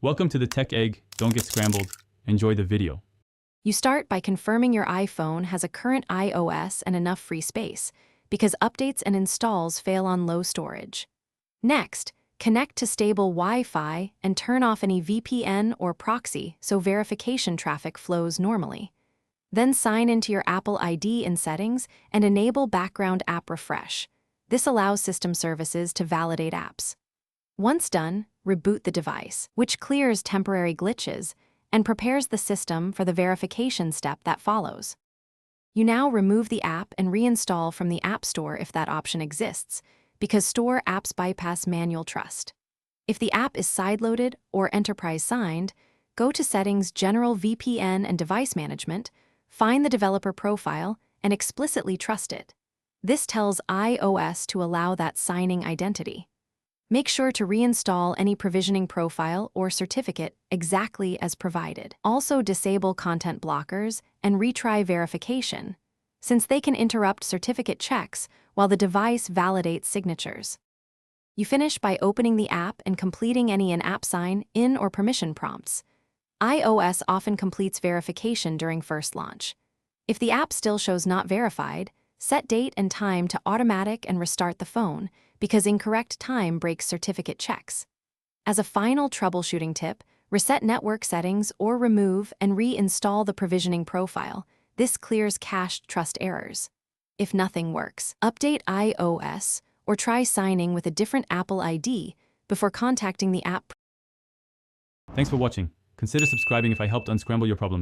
Welcome to the Tech Egg. Don't get scrambled. Enjoy the video. You start by confirming your iPhone has a current iOS and enough free space, because updates and installs fail on low storage. Next, connect to stable Wi-Fi and turn off any VPN or proxy so verification traffic flows normally. Then sign into your Apple ID in Settings and enable Background App Refresh. This allows system services to validate apps. Once done, reboot the device, which clears temporary glitches and prepares the system for the verification step that follows. You now remove the app and reinstall from the App Store if that option exists, because store apps bypass manual trust. If the app is sideloaded or enterprise signed, go to Settings, General VPN and Device Management, find the developer profile, and explicitly trust it. This tells iOS to allow that signing identity. Make sure to reinstall any provisioning profile or certificate exactly as provided. Also disable content blockers and retry verification, since they can interrupt certificate checks while the device validates signatures. You finish by opening the app and completing any in-app sign-in or permission prompts. iOS often completes verification during first launch. If the app still shows not verified, set date and time to automatic and restart the phone, because incorrect time breaks certificate checks. As a final troubleshooting tip, reset network settings or remove and reinstall the provisioning profile. This clears cached trust errors. If nothing works, update iOS or try signing with a different Apple ID before contacting the app. Thanks for watching. Consider subscribing if I helped unscramble your problems.